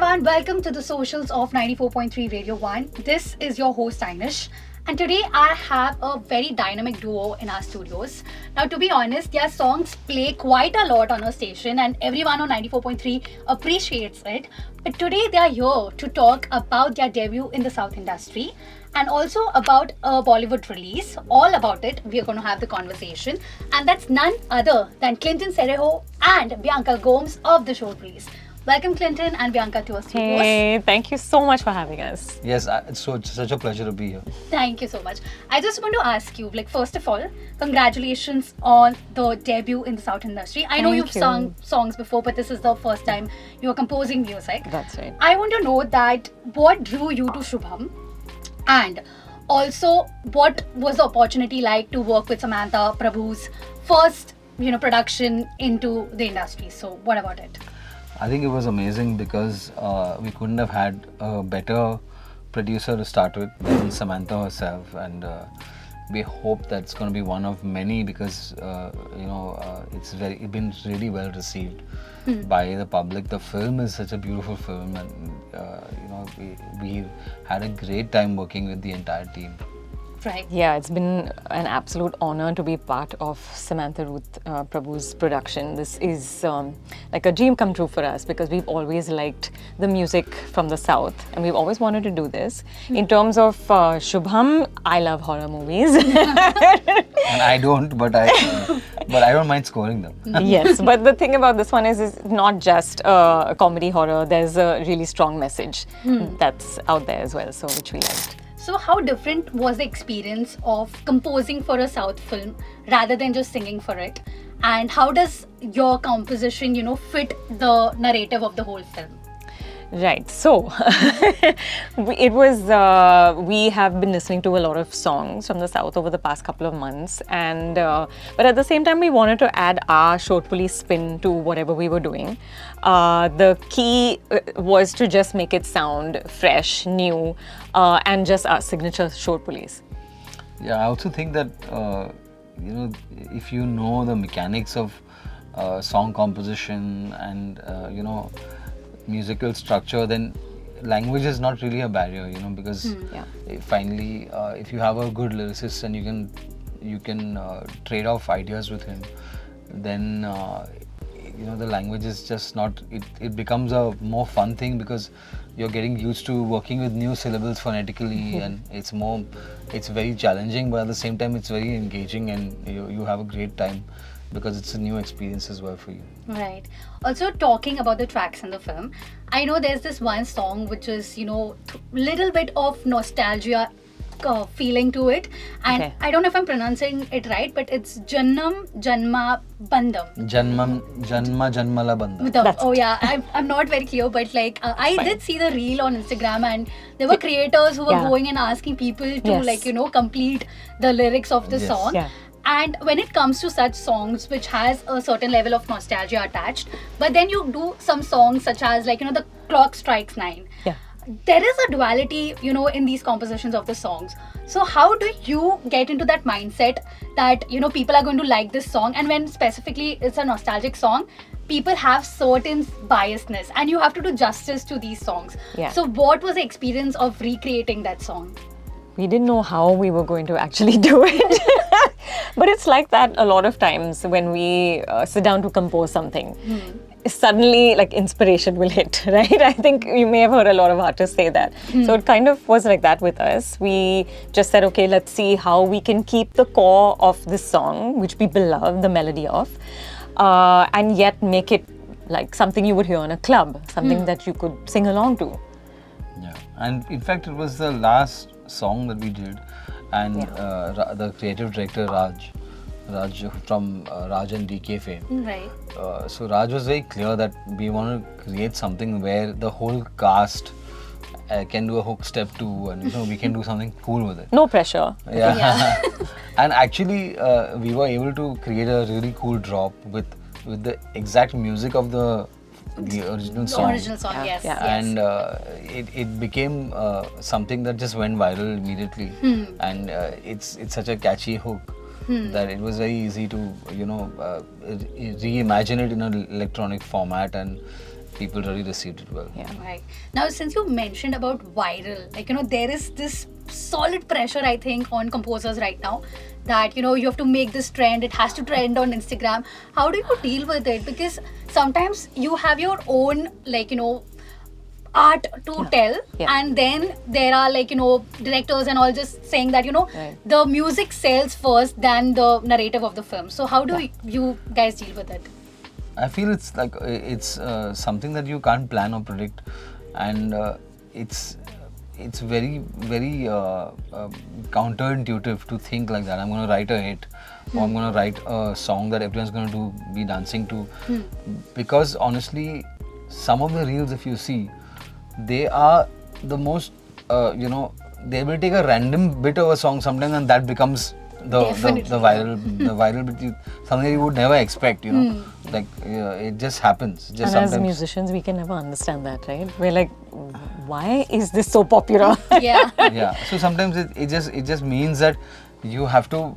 everyone, welcome to the socials of 94.3 Radio 1. This is your host Ainish, and today I have a very dynamic duo in our studios. Now, to be honest, their songs play quite a lot on our station, and everyone on 94.3 appreciates it. But today they are here to talk about their debut in the South industry and also about a Bollywood release. All about it, we are going to have the conversation, and that's none other than Clinton Serejo and Bianca Gomes of the Shor Police. Welcome, Clinton and Bianca, to our studios. Hey, thank you so much for having us. Yes, it's such a pleasure to be here. Thank you so much. I just want to ask you, first of all, congratulations on the debut in the South industry. I know you've sung songs before, but this is the first time you're composing music. That's right. I want to know that what drew you to Subham, and also what was the opportunity like to work with Samantha Prabhu's first, production into the industry. So, what about it? I think it was amazing because we couldn't have had a better producer to start with than Samantha herself, and we hope that's going to be one of many because it's been really well received by the public. The film is such a beautiful film, and we had a great time working with the entire team. Right. Yeah, it's been an absolute honor to be part of Samantha Prabhu's production. This is like a dream come true for us because we've always liked the music from the South and we've always wanted to do this. In terms of Subham, I love horror movies. And I don't, but I don't mind scoring them. Yes, but the thing about this one is it's not just a comedy horror. There's a really strong message that's out there as well, so which we liked. So how different was the experience of composing for a South film rather than just singing for it? And how does your composition, fit the narrative of the whole film? Right. So it was, we have been listening to a lot of songs from the South over the past couple of months. And but at the same time, we wanted to add our Shor Police spin to whatever we were doing. The key was to just make it sound fresh, new, and just our signature Shor Police. Yeah, I also think that, if you know the mechanics of song composition and, musical structure, then language is not really a barrier, because finally, if you have a good lyricist and you can trade off ideas with him, then the language is just not. It becomes a more fun thing because you're getting used to working with new syllables phonetically, and it's very challenging, but at the same time, it's very engaging, and you have a great time because it's a new experience as well for you. Right. Also, talking about the tracks in the film, I know there's this one song which is, little bit of nostalgia feeling to it. And Okay. I don't know if I'm pronouncing it right, but it's Janma, Bandham. Janmala, Bandham. That's Oh it. yeah, I'm not very clear, but I did see the reel on Instagram, and there were creators who were going and asking people to Yes. complete the lyrics of the Yes. song. Yeah. And when it comes to such songs which has a certain level of nostalgia attached, but then you do some songs such as the clock strikes 9. Yeah. There is a duality, in these compositions of the songs. So how do you get into that mindset that, people are going to like this song, and when specifically it's a nostalgic song, people have certain biasness and you have to do justice to these songs. Yeah. So what was the experience of recreating that song? We didn't know how we were going to actually do it. But it's like that a lot of times when we sit down to compose something. Suddenly, inspiration will hit, right? I think you may have heard a lot of artists say that. So it kind of was like that with us. We just said, okay, let's see how we can keep the core of this song, which people love, the melody of, and yet make it like something you would hear in a club, something that you could sing along to. Yeah, and in fact, it was the last song that we did, and the creative director Raj from Raj and DK fame. Right. So Raj was very clear that we want to create something where the whole cast can do a hook step too, and we can do something cool with it. No pressure. Yeah. And actually, we were able to create a really cool drop with the exact music of the original song. The original song, yes. And it became something that just went viral immediately, and it's such a catchy hook that it was very easy to reimagine it in an electronic format, and people really received it well. Yeah. Right. Now, since you mentioned about viral, like, there is this solid pressure, I think, on composers right now that, you have to make this trend, it has to trend on Instagram. How do you deal with it? Because sometimes you have your own, like, art to tell, and then there are, like, directors and all just saying that, the music sells first than the narrative of the film. So how do you guys deal with it? I feel it's like it's something that you can't plan or predict, and it's very counterintuitive to think like that. I'm going to write a hit, or I'm going to write a song that everyone's going to be dancing to, because honestly, some of the reels, if you see, they are the most they will take a random bit of a song sometimes, and that becomes the viral bit, something you would never expect, like it just happens. Just and as musicians, we can never understand that, right? We're like, why is this so popular? Yeah. So sometimes it just means that you have to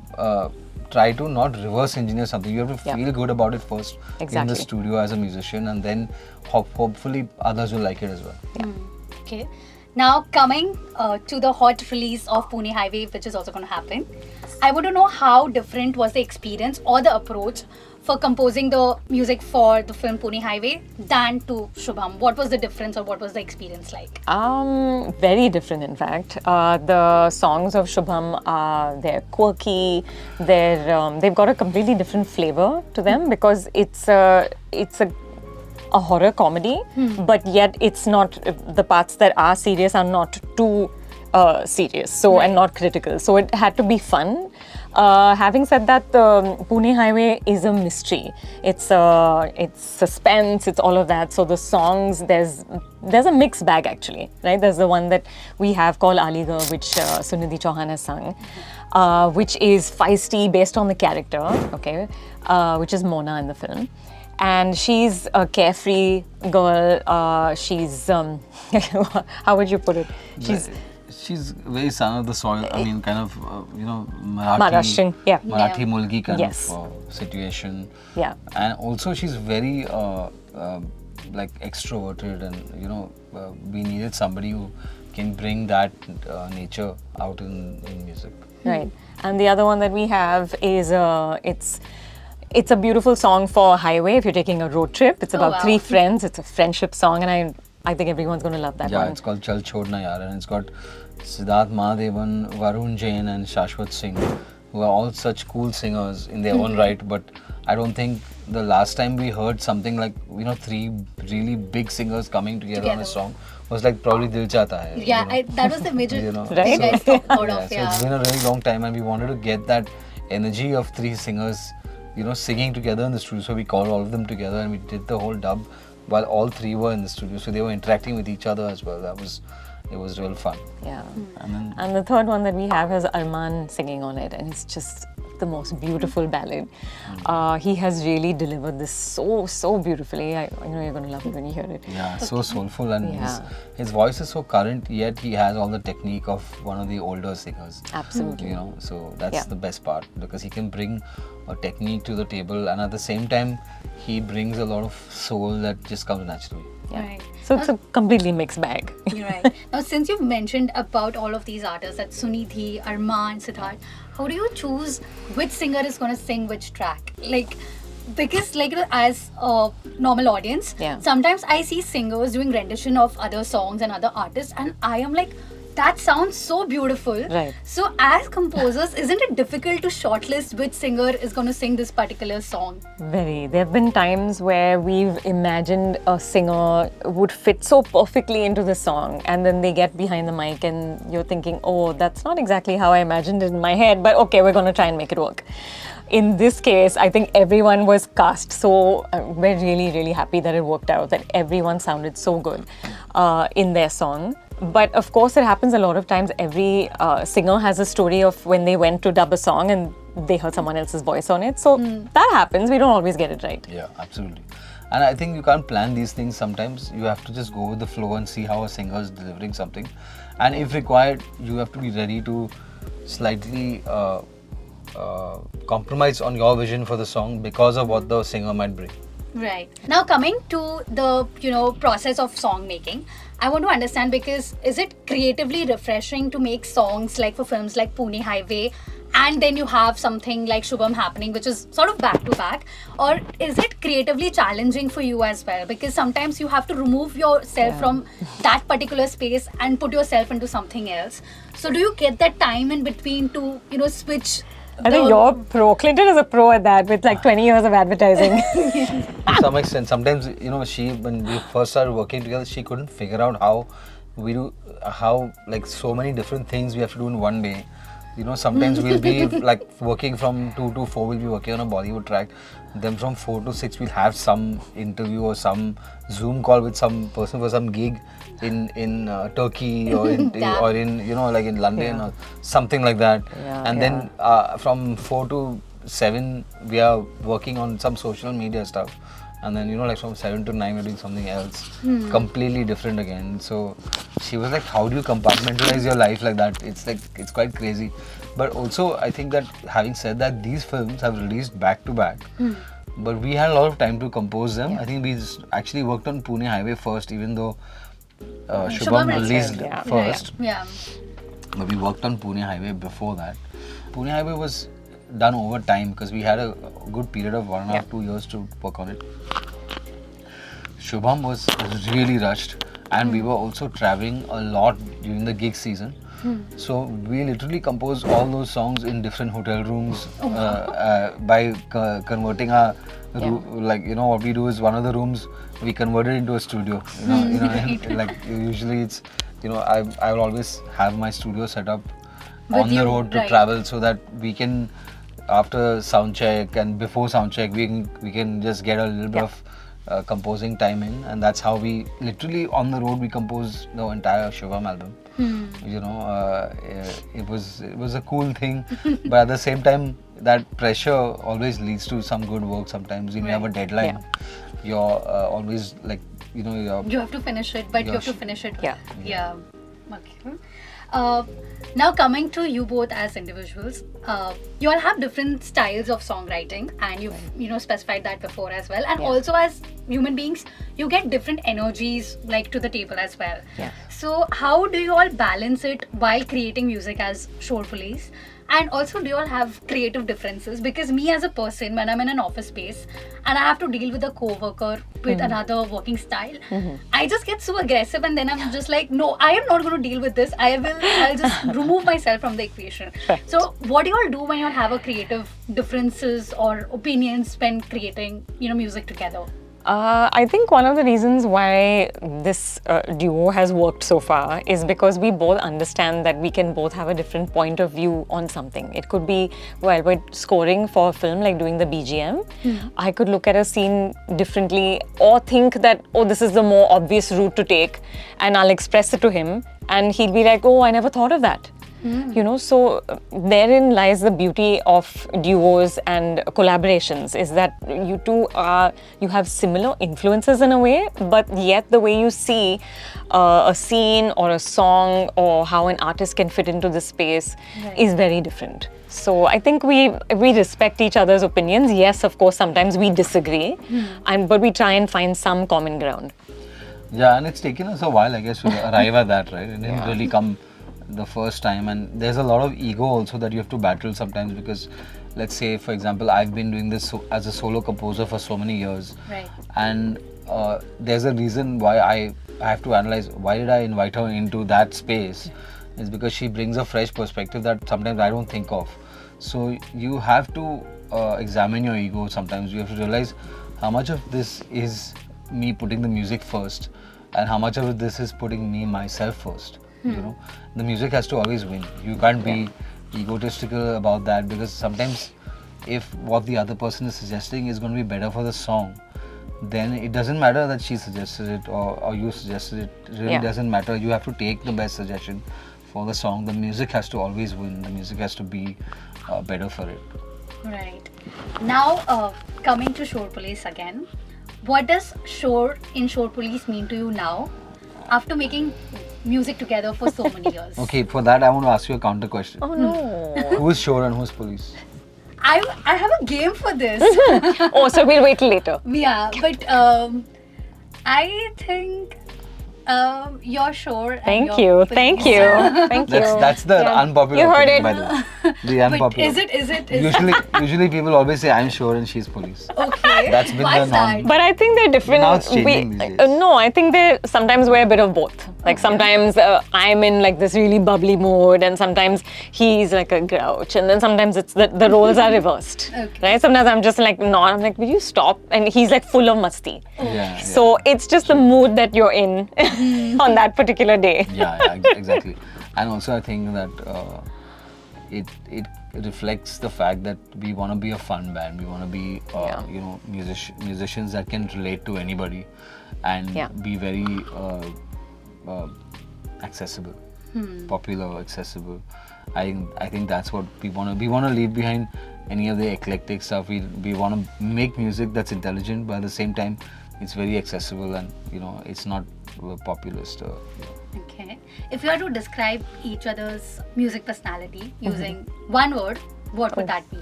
try to not reverse engineer something. You have to feel good about it first in the studio as a musician, and then hopefully others will like it as well. Okay. Now coming to the hot release of Pune Highway, which is also going to happen, I want to know how different was the experience or the approach for composing the music for the film Pune Highway than to Subham. What was the difference, or what was the experience like? Very different, in fact. The songs of Subham they're quirky. They've got a completely different flavor to them, because it's a horror comedy, but yet it's not, the parts that are serious are not too serious, so and not critical. So it had to be fun. Having said that, the Pune Highway is a mystery. It's suspense. It's all of that. So the songs, there's a mixed bag actually, right? There's the one that we have called Aligarh, which Sunidhi Chauhan has sung, which is feisty based on the character, okay, which is Mona in the film. And she's a carefree girl. She's how would you put it? She's very son of the soil. I mean, kind of Maharashtrian, Marathi Mulgi kind of situation. Yeah. And also she's very like extroverted, and we needed somebody who can bring that nature out in music. Right. And the other one that we have is it's a beautiful song for highway if you're taking a road trip. It's about three friends. It's a friendship song, and I think everyone's going to love that one. Yeah, it's called Chal Chodna Yaar, and it's got Siddharth Mahadevan, Varun Jain and Shashwat Singh, who are all such cool singers in their own right. But I don't think the last time we heard something like, three really big singers coming together on a song was like probably Dil Chahta Hai. Yeah, that was the major thing right? I thought of. So it's been a really long time, and we wanted to get that energy of three singers, singing together in the studio. So we called all of them together and we did the whole dub while all three were in the studio. So they were interacting with each other as well. It was real fun. Yeah. And the third one that we have has Arman singing on it, and it's just the most beautiful ballad. He has really delivered this so beautifully. I know you're going to love it when you hear it. Yeah, so soulful, and his voice is so current, yet he has all the technique of one of the older singers. Absolutely. So that's the best part, because he can bring a technique to the table, and at the same time he brings a lot of soul that just comes naturally. Yeah. Right. So it's a completely mixed bag. You're right. Now, since you've mentioned about all of these artists, that Sunidhi, Arman, Siddharth, how do you choose which singer is going to sing which track? Because as a normal audience, sometimes I see singers doing rendition of other songs and other artists, and I am like, that sounds so beautiful. Right. So as composers, isn't it difficult to shortlist which singer is going to sing this particular song? Very. There have been times where we've imagined a singer would fit so perfectly into the song, and then they get behind the mic and you're thinking, oh, that's not exactly how I imagined it in my head, but okay, we're going to try and make it work. In this case, I think everyone was cast, so we're really happy that it worked out, that everyone sounded so good in their song. But of course, it happens a lot of times. Every singer has a story of when they went to dub a song and they heard someone else's voice on it. So that happens. We don't always get it right. Yeah, absolutely. And I think you can't plan these things sometimes. You have to just go with the flow and see how a singer is delivering something. And if required, you have to be ready to slightly compromise on your vision for the song because of what the singer might bring. Right. Now coming to the, process of song making, I want to understand, because is it creatively refreshing to make songs like for films like Pune Highway, and then you have something like Subham happening, which is sort of back to back, or is it creatively challenging for you as well? Because sometimes you have to remove yourself from that particular space and put yourself into something else. So do you get that time in between to, switch? I think you're pro. Clinton is a pro at that with like 20 years of advertising. To some extent, sometimes when we first started working together, she couldn't figure out how like so many different things we have to do in one day. Sometimes we'll be like working from 2 to 4, we'll be working on a Bollywood track. Then from 4 to 6, we'll have some interview or some Zoom call with some person for some gig in Turkey or in like in London or something like that. Then from 4 to 7, we are working on some social media stuff. And then, like from 7 to 9, we're doing something else, completely different again. So she was like, how do you compartmentalize your life like that? It's quite crazy. But also, I think that having said that, these films have released back to back. But we had a lot of time to compose them. I think we actually worked on Pune Highway first, even though Shubham released first. Yeah. But we worked on Pune Highway before that. Pune Highway was done over time because we had a good period of 1.5 to 2 years to work on it. Shubham was really rushed, and we were also traveling a lot during the gig season. So we literally composed all those songs in different hotel rooms by converting our what we do is one of the rooms we converted into a studio. And, like usually it's I will always have my studio set up on the road to travel, so that we can, after sound check and before sound check, we can just get a little bit of composing time in, and that's how we literally on the road we composed the entire Shubham album. It was a cool thing, but at the same time, that pressure always leads to some good work. Sometimes when you have a deadline, you're always like you have to finish it, but you have to finish it. Yeah. Okay. Now coming to you both as individuals, you all have different styles of songwriting, and you've specified that before as well. And also as human beings, you get different energies like to the table as well. So how do you all balance it while creating music as Shor Police? And also, do you all have creative differences? Because me as a person, when I'm in an office space and I have to deal with a co-worker with another working style, I just get so aggressive, and then I'm just like, no, I am not going to deal with this. I'll just remove myself from the equation. So what do you all do when you all have a creative differences or opinions when creating, music together? I think one of the reasons why this duo has worked so far is because we both understand that we can both have a different point of view on something. It could be, well, we're scoring for a film, like doing the BGM. I could look at a scene differently or think that, oh, this is the more obvious route to take, and I'll express it to him, and he'll be like, oh, I never thought of that. So therein lies the beauty of duos and collaborations, is that you have similar influences in a way, but yet the way you see a scene or a song or how an artist can fit into the space is very different. So I think we respect each other's opinions. Yes, of course, sometimes we disagree, but we try and find some common ground. Yeah, and it's taken us a while, I guess, to arrive at that, right? It didn't really come the first time, and there's a lot of ego also that you have to battle sometimes, because let's say, for example, I've been doing this as a solo composer for so many years, and there's a reason why I have to analyze why did I invite her into that space. It's because she brings a fresh perspective that sometimes I don't think of. So you have to examine your ego sometimes. You have to realize how much of this is me putting the music first, and how much of this is putting me myself first. The music has to always win. You can't be egotistical about that, because sometimes if what the other person is suggesting is going to be better for the song, then it doesn't matter that she suggested it or you suggested it. It really doesn't matter. You have to take the best suggestion for the song. The music has to always win. The music has to be better for it. Right. Now coming to Shor Police again, what does Shor in Shor Police mean to you now, after making music together for so many years? Okay, for that I want to ask you a counter question. Oh no. Who is Shor and who is Police? I have a game for this. Oh, so we'll wait till later. Yeah, but I think you're sure. Thank you. Thank you. Thank you. That's the Yeah. unpopular You heard opinion, it. by the way. The But unpopular. is it? Usually people always say I'm sure and she's police. Okay. That's been Why the is norm. that? But I think they're different. Now it's changing these days. No, I think they sometimes we're a bit of both. Like sometimes I'm in like this really bubbly mood, and sometimes he's like a grouch, and then sometimes it's the roles are reversed. Okay. Right? Sometimes I'm just like I'm like, will you stop? And he's like full of masti. Yeah. So it's just the mood that you're in on that particular day. Yeah, exactly. And also I think that it reflects the fact that we want to be a fun band. We want to be musicians that can relate to anybody and be very accessible, popular, accessible. I think that's what we want to. We want to leave behind any of the eclectic stuff. We want to make music that's intelligent, but at the same time, it's very accessible and it's not populist. Okay. If you were to describe each other's music personality using one word, what would that be?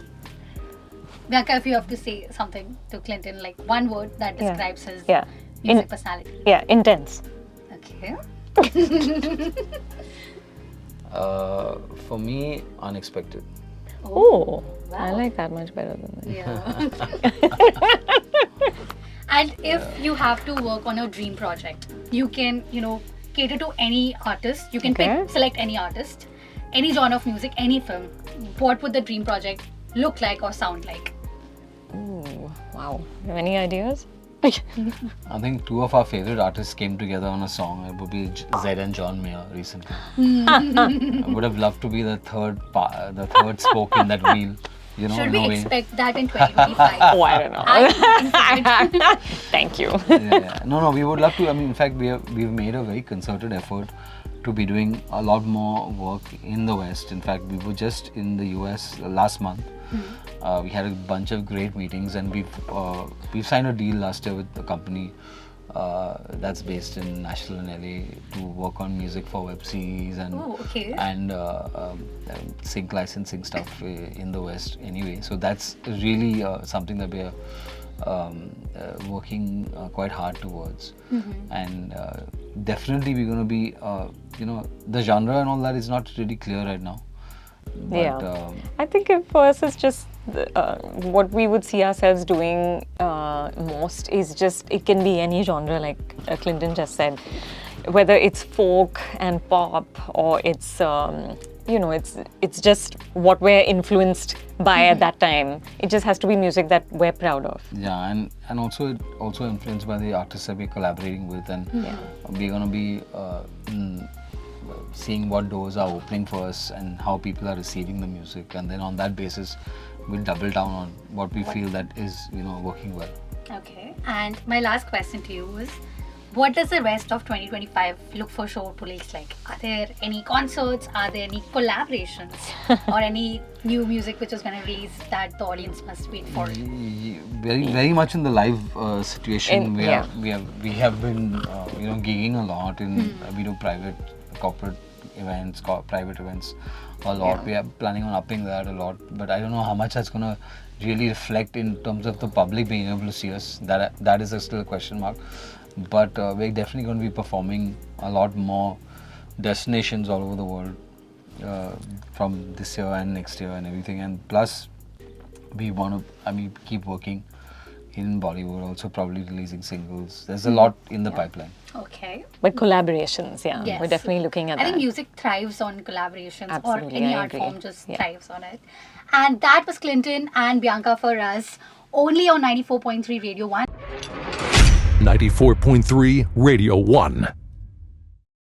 Bianca, if you have to say something to Clinton, like one word that describes his music personality. Yeah, intense. Okay. For me, unexpected. Oh, wow. I like that much better than that. Yeah. And if you have to work on a dream project, you can, cater to any artist. You can select any artist, any genre of music, any film. What would the dream project look like or sound like? Ooh, wow. You have any ideas? I think two of our favorite artists came together on a song. It would be Zed and Janma recently. I would have loved to be the third spoke in that wheel. Should we expect that in 2025? Oh, I don't know. know. Thank you. No, we would love to. I mean, in fact, we've made a very concerted effort to be doing a lot more work in the West. In fact, we were just in the US last month. We had a bunch of great meetings, and we've signed a deal last year with a company that's based in Nashville and LA to work on music for web series and sync licensing stuff in the West anyway. So that's really something that we're working quite hard towards. And definitely we're going to be, the genre and all that is not really clear right now. But, I think for us it's just what we would see ourselves doing most is just, it can be any genre, like Clinton just said, whether it's folk and pop or it's it's just what we're influenced by at that time. It just has to be music that we're proud of. Yeah, and also influenced by the artists that we're collaborating with, and we're going to be seeing what doors are opening for us and how people are receiving the music, and then on that basis we'll double down on what we feel that is working well. Okay, and my last question to you is, what does the rest of 2025 look for Shor Police like? Are there any concerts? Are there any collaborations? Or any new music which is going to release that the audience must wait for? Very much in the live situation. We have been gigging a lot in we do private corporate events, private events a lot. We are planning on upping that a lot, but I don't know how much that's going to really reflect in terms of the public being able to see us. That is still a question mark. But we're definitely going to be performing a lot more destinations all over the world from this year and next year and everything. And plus, we want to, keep working in Bollywood, also probably releasing singles. There's a lot in the pipeline. Okay. But collaborations, Yes. we're definitely looking at that. I think music thrives on collaborations. Absolutely, or any I art agree. form just thrives on it. And that was Clinton and Bianca for us, only on 94.3 Radio 1. 94.3 Radio 1.